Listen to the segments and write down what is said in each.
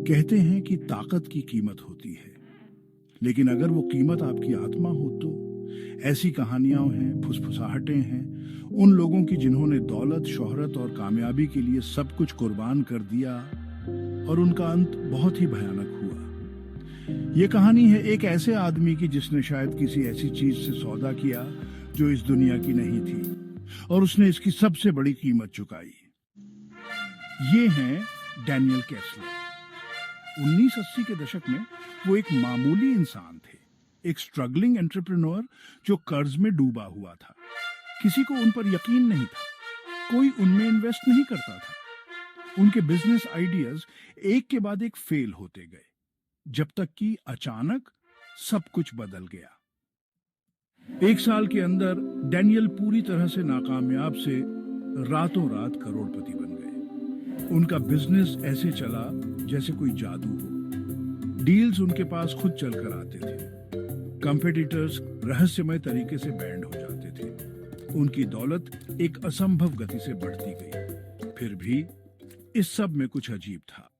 कहते हैं कि ताकत की कीमत होती है, लेकिन अगर वो कीमत आपकी आत्मा हो तो ऐसी कहानियां हैं, फुसफुसाहटें हैं उन लोगों की जिन्होंने दौलत, शोहरत और कामयाबी के लिए सब कुछ कुर्बान कर दिया और उनका अंत बहुत ही भयानक हुआ। ये कहानी है एक ऐसे आदमी की जिसने शायद किसी ऐसी चीज से सौदा किया जो इस दुनिया की नहीं थी और उसने इसकी सबसे बड़ी कीमत चुकाई। ये हैं डैनियल केस्लर। 1980 के दशक में वो एक मामूली इंसान थे, एक स्ट्रगलिंग एंटरप्रेन्योर जो कर्ज में डूबा हुआ था। किसी को उन पर यकीन नहीं था, कोई उनमें इन्वेस्ट नहीं करता था। उनके बिजनेस आइडियाज एक के बाद एक फेल होते गए, जब तक कि अचानक सब कुछ बदल गया। एक साल के अंदर डैनियल पूरी तरह से नाकामयाब से रातों रात करोड़पति बन गए। उनका बिजनेस ऐसे चला जैसे कोई जादू हो। डील्स उनके पास खुद चलकर आते थे, कंपेटिटर्स रहस्यमय तरीके से बैंड हो जाते थे। उनकी दौलत एक असंभव गति से बढ़ती गई। फिर भी इस सब में कुछ अजीब था।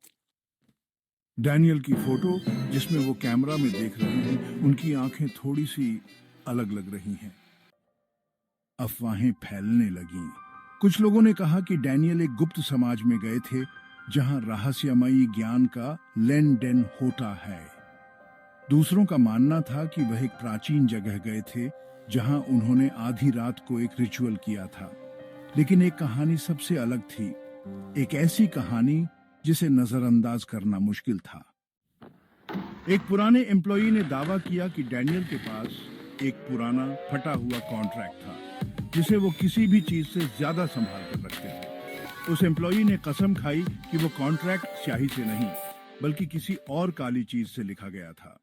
डैनियल की फोटो जिसमें वो कैमरा में देख रहे हैं, उनकी आंखें थोड़ी सी अलग लग रही हैं। अफवाहें फैलने लगीं। कुछ लोगों ने कहा कि डैनियल एक गुप्त समाज में गए थे जहां रहस्यमयी ज्ञान का लेन देन होता है। दूसरों का मानना था कि वह एक प्राचीन जगह गए थे जहां उन्होंने आधी रात को एक रिचुअल किया था। लेकिन एक कहानी सबसे अलग थी, एक ऐसी कहानी जिसे नजरअंदाज करना मुश्किल था। एक पुराने एम्प्लॉई ने दावा किया कि डैनियल के पास एक पुराना फटा हुआ कॉन्ट्रैक्ट था जिसे वो किसी भी चीज से ज्यादा संभाल कर रखते थे। उस एम्प्लॉई ने कसम खाई कि वो कॉन्ट्रैक्ट स्याही से नहीं बल्कि किसी और काली चीज से लिखा गया था।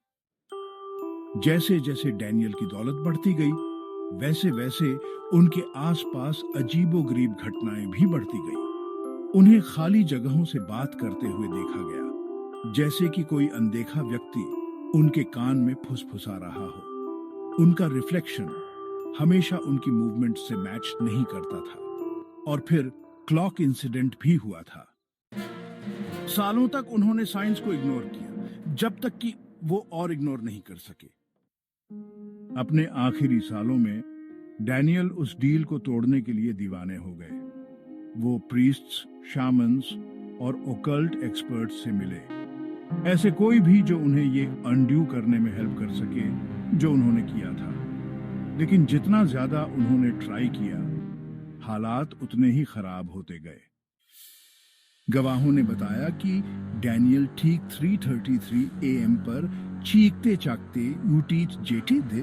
जैसे जैसे डैनियल की दौलत बढ़ती गई, वैसे वैसे उनके आसपास अजीबोगरीब घटनाएं भी बढ़ती गई। उन्हें खाली जगहों से बात करते हुए देखा गया, जैसे कि कोई अनदेखा व्यक्ति उनके कान में फुसफुसा रहा हो। उनका रिफ्लेक्शन हमेशा उनकी मूवमेंट से मैच नहीं करता था। और फिर क्लॉक इंसिडेंट भी हुआ था। सालों तक उन्होंने साइंस को इग्नोर किया, जब तक कि वो और इग्नोर नहीं कर सके। अपने आखिरी सालों में डैनियल उस डील को तोड़ने के लिए दीवाने हो गए। वो प्रीस्ट्स, शामन्स और ओकल्ट एक्सपर्ट्स से मिले, ऐसे कोई भी जो उन्हें ये अनड्यू करने में हेल्प कर सके जो उन्होंने किया था। लेकिन जितना ज्यादा उन्होंने ट्राई किया, हालात उतने ही खराब होते गए। गवाहों ने बताया कि डैनियल ठीक 3:33 AM पर चीखते चाकते यूटीज जेटी थे।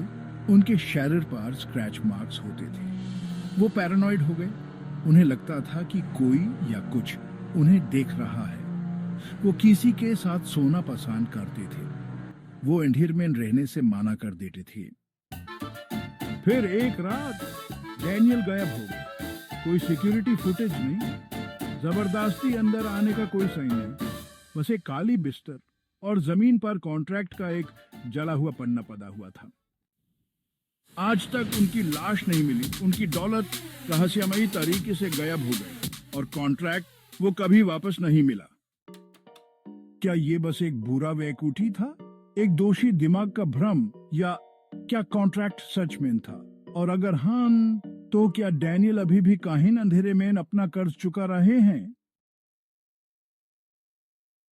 उनके शरीर पर स्क्रैच मार्क्स होते थे। वो पैरानॉइड हो गए। उन्हें लगता था कि कोई या कुछ उन्हें देख रहा है। वो किसी के साथ सोना पसंद करते थे। वो अंधेर में रहने से मना कर देते थे। फिर एक रात डैनियल गायब हो गए। कोई सिक्योरिटी फुटेज नहीं, जबरदस्ती अंदर आने का कोई साइन नहीं, बस एक काली बिस्तर और जमीन पर कॉन्ट्रैक्ट का एक जला हुआ पन्ना पड़ा हुआ था। आज तक उनकी लाश नहीं मिली। उनकी दौलत रहस्यमयी तरीके से गायब हो गई और कॉन्ट्रैक्ट वो कभी वापस नहीं मिला। क्या ये बस एक बुरा वैकूठी था, एक दोषी दिमाग का भ्रम, या क्या कॉन्ट्रैक्ट सच में था? और अगर हाँ, तो क्या डैनियल अभी भी काहिन अंधेरे में अपना कर्ज चुका रहे हैं?